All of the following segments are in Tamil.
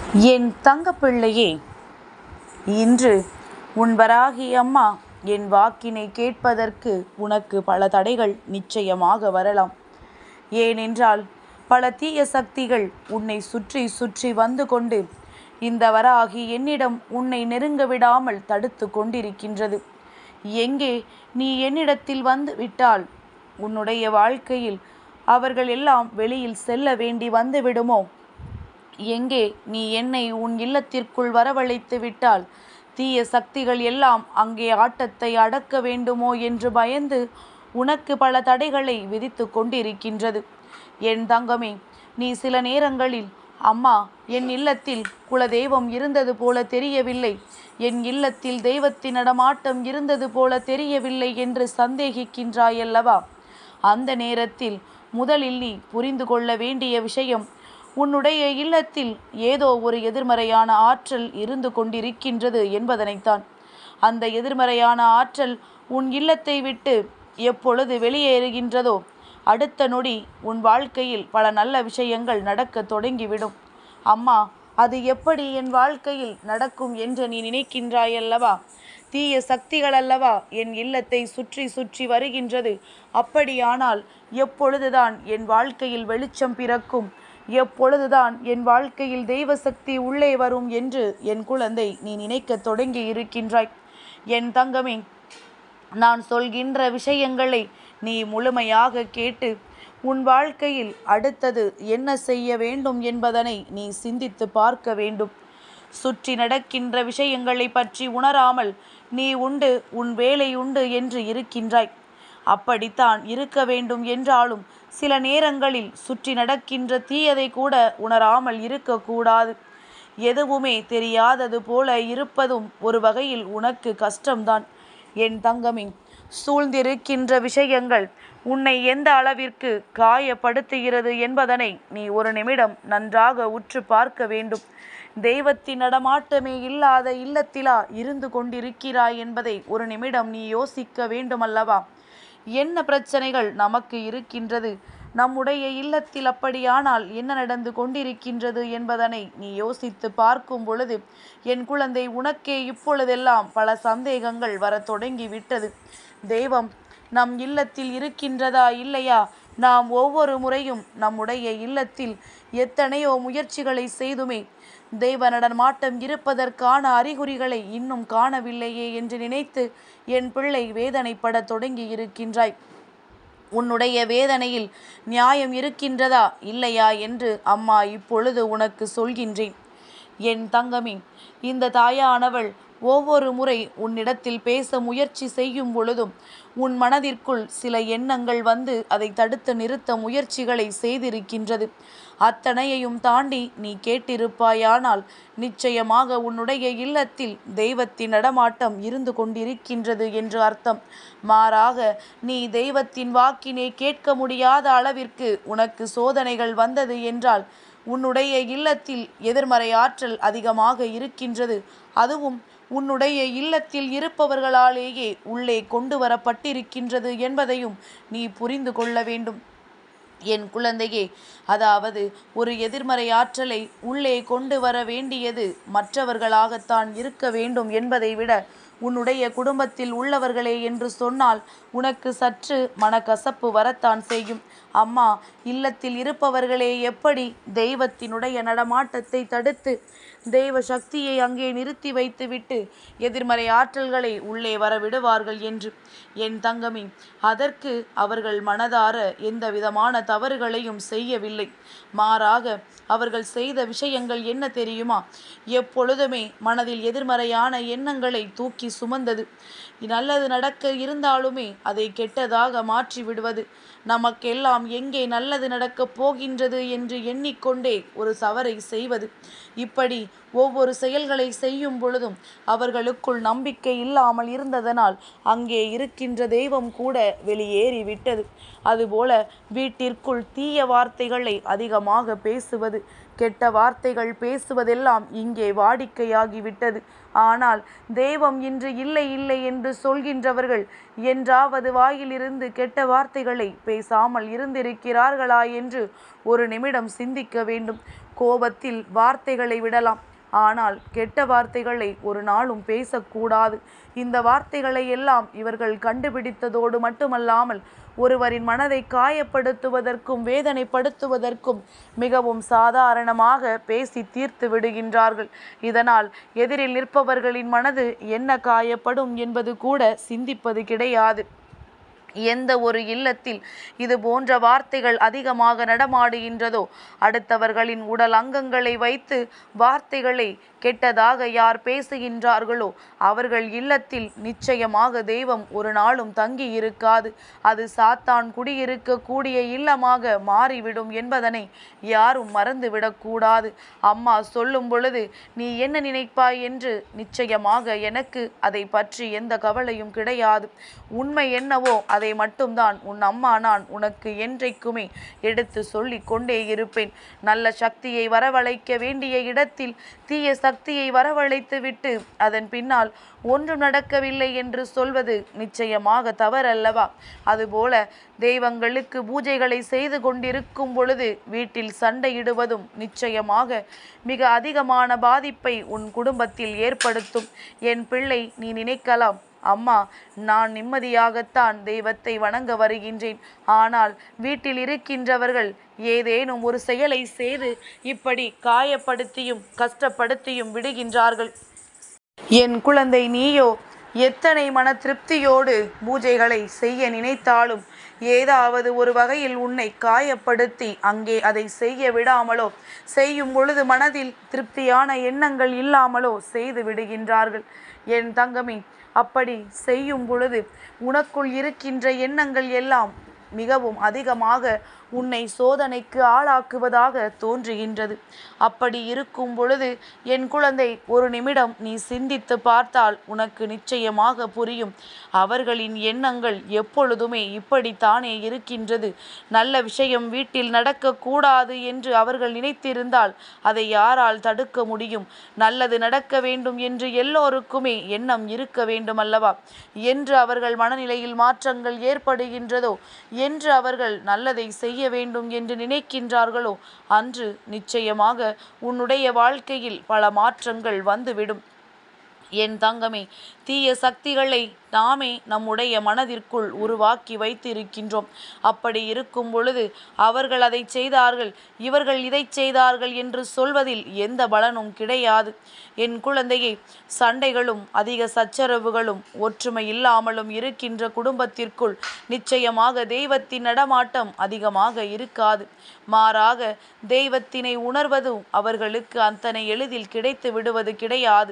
என் தங்கப்பிள்ளையே, இன்று உன் வராகி அம்மா என் வாக்கினை கேட்பதற்கு உனக்கு பல தடைகள் நிச்சயமாக வரலாம். ஏனென்றால் பல தீய சக்திகள் உன்னை சுற்றி சுற்றி வந்து கொண்டு இந்த வராகி என்னிடம் உன்னை நெருங்க விடாமல் தடுத்து கொண்டிருக்கின்றது. எங்கே நீ என்னிடத்தில் வந்து விட்டால் உன்னுடைய வாழ்க்கையில் அவர்கள் எல்லாம் வெளியில் செல்ல வேண்டி வந்து விடுமோ, எங்கே நீ என்னை உன் இல்லத்திற்குள் வரவழைத்து விட்டால் தீய சக்திகள் எல்லாம் அங்கே ஆட்டத்தை அடக்க வேண்டுமோ என்று பயந்து உனக்கு பல தடைகளை விதித்து கொண்டிருக்கின்றது. என் தங்கமே, நீ சில நேரங்களில் அம்மா, என் இல்லத்தில் குலதெய்வம் இருந்தது போல தெரியவில்லை, என் இல்லத்தில் தெய்வத்தின் நடமாட்டம் இருந்தது போல தெரியவில்லை என்று சந்தேகிக்கின்றாயல்லவா? அந்த நேரத்தில் முதலில் நீ புரிந்து கொள்ள வேண்டிய விஷயம், உன்னுடைய இல்லத்தில் ஏதோ ஒரு எதிர்மறையான ஆற்றல் இருந்து கொண்டிருக்கின்றது என்பதனைத்தான். அந்த எதிர்மறையான ஆற்றல் உன் இல்லத்தை விட்டு எப்பொழுது வெளியேறுகின்றதோ அடுத்த நொடி உன் வாழ்க்கையில் பல நல்ல விஷயங்கள் நடக்க தொடங்கிவிடும். அம்மா, அது எப்படி என் வாழ்க்கையில் நடக்கும் என்று நீ நினைக்கின்றாயல்லவா? தீய சக்திகள் அல்லவா என் இல்லத்தை சுற்றி சுற்றி வருகின்றது. அப்படியானால் எப்பொழுதுதான் என் வாழ்க்கையில் வெளிச்சம் பிறக்கும், எப்பொழுதுதான் என் வாழ்க்கையில் தெய்வ சக்தி உள்ளே வரும் என்று என் குழந்தை நீ நினைக்க தொடங்கி இருக்கின்றாய். என் தங்கமே, நான் சொல்கின்ற விஷயங்களை நீ முழுமையாக கேட்டு உன் வாழ்க்கையில் அடுத்தது என்ன செய்ய வேண்டும் என்பதனை நீ சிந்தித்து பார்க்க வேண்டும். சுற்றி நடக்கின்ற விஷயங்களை பற்றி உணராமல் நீ உண்டு உன் வேலை உண்டு என்று இருக்கின்றாய். அப்படித்தான் இருக்க வேண்டும் என்றாலும் சில நேரங்களில் சுற்றி நடக்கின்ற தீயதை கூட உணராமல் இருக்கக்கூடாது. எதுவுமே தெரியாதது போல இருப்பதும் ஒரு வகையில் உனக்கு கஷ்டம்தான். என் தங்கமே, சூழ்ந்திருக்கின்ற விஷயங்கள் உன்னை எந்த அளவிற்கு காயப்படுத்துகிறது என்பதனை நீ ஒரு நிமிடம் நன்றாக உற்று பார்க்க வேண்டும். தெய்வத்தின் நடமாட்டமே இல்லாத இல்லத்திலா இருந்து கொண்டிருக்கிறாய் என்பதை ஒரு நிமிடம் நீ யோசிக்க வேண்டுமல்லவா? என்ன பிரச்சனைகள் நமக்கு இருக்கின்றது, நம்முடைய இல்லத்தில் அப்படியானால் என்ன நடந்து கொண்டிருக்கின்றது என்பதனை நீ யோசித்து பார்க்கும் பொழுது என் குழந்தை, உனக்கே இப்பொழுதெல்லாம் பல சந்தேகங்கள் வர தொடங்கிவிட்டது. தெய்வம் நம் இல்லத்தில் இருக்கின்றதா இல்லையா? நாம் ஒவ்வொரு முறையும் நம்முடைய இல்லத்தில் எத்தனையோ முயற்சிகளை செய்துமே தெய்வ நடமாட்டம் இருப்பதற்கான அறிகுறிகளை இன்னும் காணவில்லையே என்று நினைத்து என் பிள்ளை வேதனைப்பட தொடங்கி இருக்கின்றாய். உன்னுடைய வேதனையில் நியாயம் இருக்கின்றதா இல்லையா என்று அம்மா இப்பொழுது உனக்கு சொல்கின்றேன். என் தங்கமே, இந்த தாயானவள் ஒவ்வொரு முறை உன்னிடத்தில் பேச முயற்சி செய்யும் பொழுதும் உன் மனதிற்குள் சில எண்ணங்கள் வந்து அதை தடுத்து நிறுத்த முயற்சிகளை செய்திருக்கின்றது. அத்தனையையும் தாண்டி நீ கேட்டிருப்பாயானால் நிச்சயமாக உன்னுடைய இல்லத்தில் தெய்வத்தின் நடமாட்டம் இருந்து கொண்டிருக்கின்றது என்று அர்த்தம். மாறாக நீ தெய்வத்தின் வாக்கினை கேட்க முடியாத அளவிற்கு உனக்கு சோதனைகள் வந்தது என்றால் உன்னுடைய இல்லத்தில் எதிர்மறை ஆற்றல் அதிகமாக இருக்கின்றது. அதுவும் உன்னுடைய இல்லத்தில் இருப்பவர்களாலேயே உள்ளே கொண்டு வரப்பட்டிருக்கின்றது என்பதையும் நீ புரிந்து கொள்ள வேண்டும். என் குழந்தையே, அதாவது ஒரு எதிர்மறை ஆற்றலை உள்ளே கொண்டு வர வேண்டியது மற்றவர்களாகத்தான் இருக்க வேண்டும் என்பதை விட உன்னுடைய குடும்பத்தில் உள்ளவர்களே என்று சொன்னால் உனக்கு சற்று மனக்கசப்பு வரத்தான் செய்யும். அம்மா, இல்லத்தில் இருப்பவர்களே எப்படி தெய்வத்தினுடைய நடமாட்டத்தை தடுத்து தெய்வ சக்தியை அங்கே நிறுத்தி வைத்துவிட்டு எதிர்மறை ஆற்றல்களை உள்ளே வர விடுவார்கள் என்று. என் தங்கமே, அதற்கு அவர்கள் மனதார எந்த விதமான தவறுகளையும் செய்யவில்லை. மாறாக அவர்கள் செய்த விஷயங்கள் என்ன தெரியுமா? எப்பொழுதுமே மனதில் எதிர்மறையான எண்ணங்களை தூக்கி சுமந்தது. நல்லது நடக்க இருந்தாலுமே அதை கெட்டதாக மாற்றி விடுவது. நமக்கெல்லாம் எங்கே நல்லது நடக்கப் போகின்றது என்று எண்ணிக்கொண்டே ஒரு தவறை செய்வது. இப்படி ஒவ்வொரு செயல்களை செய்யும் பொழுதும் அவர்களுக்குள் நம்பிக்கை இல்லாமல் இருந்ததனால் அங்கே இருக்கின்ற தெய்வம் கூட வெளியேறிவிட்டது. அதுபோல வீட்டிற்குள் தீய வார்த்தைகளை அதிகமாக பேசுவது, கெட்ட வார்த்தைகள் பேசுவதெல்லாம் இங்கே வாடிக்கையாகிவிட்டது. ஆனால் தெய்வம் இன்று இல்லை இல்லை என்று சொல்கின்றவர்கள் என்றாவது வாயிலிருந்து கெட்ட வார்த்தைகளை பேசாமல் இருந்திருக்கிறார்களா என்று ஒரு நிமிடம் சிந்திக்க வேண்டும். கோபத்தில் வார்த்தைகளை விடலாம், ஆனால் கெட்ட வார்த்தைகளை ஒரு நாளும் பேசக்கூடாது. இந்த வார்த்தைகளை எல்லாம் இவர்கள் கண்டுபிடித்ததோடு மட்டுமல்லாமல் ஒருவரின் மனதை காயப்படுத்துவதற்கும் வேதனைப்படுத்துவதற்கும் மிகவும் சாதாரணமாக பேசி தீர்த்து விடுகின்றார்கள். இதனால் எதிரில் நிற்பவர்களின் மனது என்ன காயப்படும் என்பது கூட சிந்திப்பது கிடையாது. எந்த ஒரு இல்லத்தில் இது போன்ற வார்த்தைகள் அதிகமாக நடமாடுகின்றதோ, அடுத்தவர்களின் உடல் அங்கங்களை வைத்து வார்த்தைகளை கெட்டதாக யார் பேசுகின்றார்களோ அவர்கள் இல்லத்தில் நிச்சயமாக தெய்வம் ஒரு நாளும் தங்கி இருக்காது. அது சாத்தான் குடியிருக்கக்கூடிய இல்லமாக மாறிவிடும் என்பதனை யாரும் மறந்துவிடக்கூடாது. அம்மா சொல்லும் பொழுது நீ என்ன நினைப்பாய் என்று நிச்சயமாக எனக்கு அதை பற்றி எந்த கவலையும் கிடையாது. உண்மை என்னவோ அதை மட்டும்தான் உன் அம்மா நான் உனக்கு என்றைக்குமே எடுத்து சொல்லி கொண்டே இருப்பேன். நல்ல சக்தியை வரவழைக்க வேண்டிய இடத்தில் தீய சக்தியை வரவழைத்து விட்டு அதன் பின்னால் ஒன்றும் நடக்கவில்லை என்று சொல்வது நிச்சயமாக தவறல்லவா? அதுபோல தெய்வங்களுக்கு பூஜைகளை செய்து கொண்டிருக்கும் பொழுது வீட்டில் சண்டையிடுவதும் நிச்சயமாக மிக அதிகமான பாதிப்பை உன் குடும்பத்தில் ஏற்படுத்தும். என் பிள்ளை, நீ நினைக்கலாம், அம்மா நான் நிம்மதியாகத்தான் தெய்வத்தை வணங்க வருகின்றேன், ஆனால் வீட்டில் இருக்கின்றவர்கள் ஏதேனும் ஒரு செயலை செய்து இப்படி காயப்படுத்தியும் கஷ்டப்படுத்தியும் விடுகின்றார்கள். என் குழந்தை, நீயோ எத்தனை மன திருப்தியோடு பூஜைகளை செய்ய நினைத்தாலும் ஏதாவது ஒரு வகையில் உன்னை காயப்படுத்தி அங்கே அதை செய்ய விடாமலோ, செய்யும் பொழுது மனதில் திருப்தியான எண்ணங்கள் இல்லாமலோ செய்து விடுகின்றார்கள். என் தங்கமே, அப்படி செய்யும் பொழுது உனக்குள் இருக்கின்ற எண்ணங்கள் எல்லாம் மிகவும் அதிகமாக உன்னை சோதனைக்கு ஆளாக்குவதாக தோன்றுகின்றது. அப்படி இருக்கும் பொழுது என் குழந்தை, ஒரு நிமிடம் நீ சிந்தித்து பார்த்தால் உனக்கு நிச்சயமாக புரியும். அவர்களின் எண்ணங்கள் எப்பொழுதுமே இப்படித்தானே இருக்கின்றது. நல்ல விஷயம் வீட்டில் நடக்கக்கூடாது என்று அவர்கள் நினைத்திருந்தால் அதை யாரால் தடுக்க முடியும்? நல்லது நடக்க வேண்டும் என்று எல்லோருக்குமே எண்ணம் இருக்க வேண்டும் அல்லவா? என்று அவர்கள் மனநிலையில் மாற்றங்கள் ஏற்படுகின்றதோ, என்று அவர்கள் நல்லதை செய்ய வேண்டும் என்று நினைக்கின்றார்களோ, அன்று நிச்சயமாக உன்னுடைய வாழ்க்கையில் பல மாற்றங்கள் வந்துவிடும். என் தங்கமே, தீய சக்திகளை நாமே நம்முடைய மனதிற்குள் உருவாக்கி வைத்திருக்கின்றோம். அப்படி இருக்கும் பொழுது அவர்கள் அதை செய்தார்கள், இவர்கள் இதை செய்தார்கள் என்று சொல்வதில் எந்த பலனும் கிடையாது. என் குழந்தையை, சண்டைகளும் அதிக சச்சரவுகளும் ஒற்றுமை இல்லாமலும் இருக்கின்ற குடும்பத்திற்குள் நிச்சயமாக தெய்வத்தின் நடமாட்டம் அதிகமாக இருக்காது. மாறாக தெய்வத்தினை உணர்வதும் அவர்களுக்கு அத்தனை எளிதில் கிடைத்து விடுவது கிடையாது.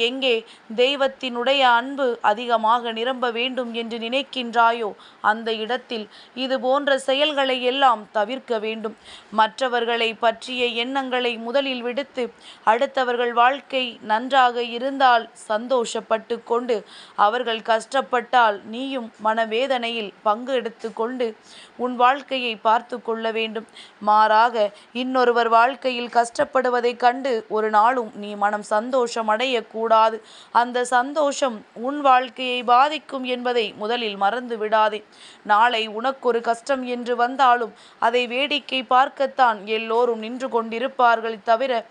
எங்கே தெய்வத்தினுடைய அன்பு அதிகமாக நிரம்ப வேண்டும் என்று நினைக்கின்றாயோ அந்த இடத்தில் இது போன்ற செயல்களை எல்லாம் தவிர்க்க வேண்டும். மற்றவர்களை பற்றிய எண்ணங்களை முதலில் விடுத்து அடுத்தவர்கள் வாழ்க்கை நன்றாக இருந்தால் சந்தோஷப்பட்டு கொண்டு, அவர்கள் கஷ்டப்பட்டால் நீயும் மனவேதனையில் பங்கு எடுத்து கொண்டு உன் வாழ்க்கையை பார்த்து கொள்ள வேண்டும். மாறாக இன்னொருவர் வாழ்க்கையில் கஷ்டப்படுவதை கண்டு ஒரு நாளும் நீ மனம் சந்தோஷம் அடையக்கூடாது. அந்த சந்தோஷம் உன் வாழ்க்கையை பாதிக்கும் என்பதை முதலில் மறந்து விடாதே. நாளை உனக்கொரு கஷ்டம் என்று வந்தாலும் அதை வேடிக்கை பார்க்கத்தான் எல்லோரும் நின்று கொண்டிருப்பார்கள் தவிர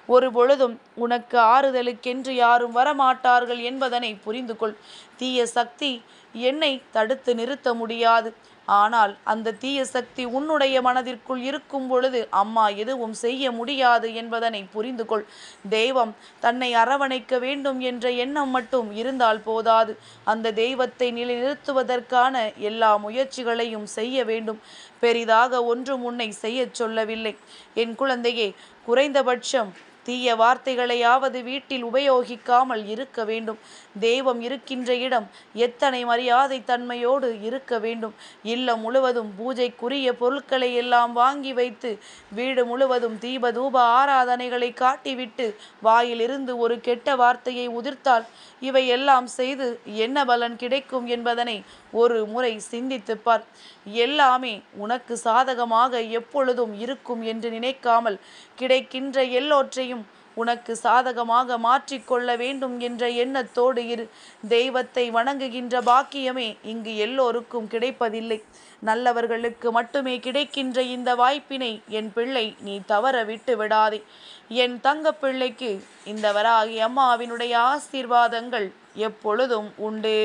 ஒரு பொழுதும் உனக்கு ஆறுதலுக்கென்று யாரும் வரமாட்டார்கள் என்பதனை புரிந்து கொள். தீய சக்தி என்னை தடுத்து நிறுத்த முடியாது. ஆனால் அந்த தீய சக்தி உன்னுடைய மனதிற்குள் இருக்கும் பொழுது அம்மா எதுவும் செய்ய முடியாது என்பதனை புரிந்து கொள். தெய்வம் தன்னை அரவணைக்க வேண்டும் என்ற எண்ணம் மட்டும் இருந்தால் போதாது. அந்த தெய்வத்தை நிலைநிறுத்துவதற்கான எல்லா முயற்சிகளையும் செய்ய வேண்டும். பெரிதாக ஒன்றும் உன்னை செய்ய சொல்லவில்லை. என் குழந்தையே, குறைந்தபட்சம் தீய வார்த்தைகளையாவது வீட்டில் உபயோகிக்காமல் இருக்க வேண்டும். தெய்வம் இருக்கின்ற இடம் எத்தனை மரியாதை தன்மையோடு இருக்க வேண்டும். இல்லம் முழுவதும் பூஜைக்குரிய பொருட்களை எல்லாம் வாங்கி வைத்து வீடு முழுவதும் தீப தூப ஆராதனைகளை காட்டிவிட்டு வாயிலிருந்து ஒரு கெட்ட வார்த்தையை உதிர்த்தால் இவை எல்லாம் செய்து என்ன பலன் கிடைக்கும் என்பதனை ஒரு முறை சிந்தித்துப்பார். எல்லாமே உனக்கு சாதகமாக எப்பொழுதும் இருக்கும் என்று நினைக்காமல் கிடைக்கின்ற எல்லோற்றையும் உனக்கு சாதகமாக மாற்றிக்கொள்ள வேண்டும் என்ற எண்ணத்தோடு இரு. தெய்வத்தை வணங்குகின்ற பாக்கியமே இங்கு எல்லோருக்கும் கிடைப்பதில்லை. நல்லவர்களுக்கு மட்டுமே கிடைக்கின்ற இந்த வாய்ப்பினை என் பிள்ளை நீ தவற விட்டு விடாதே. என் தங்க பிள்ளைக்கு இந்த வராகி அம்மாவினுடைய ஆசீர்வாதங்கள் எப்பொழுதும் உண்டு.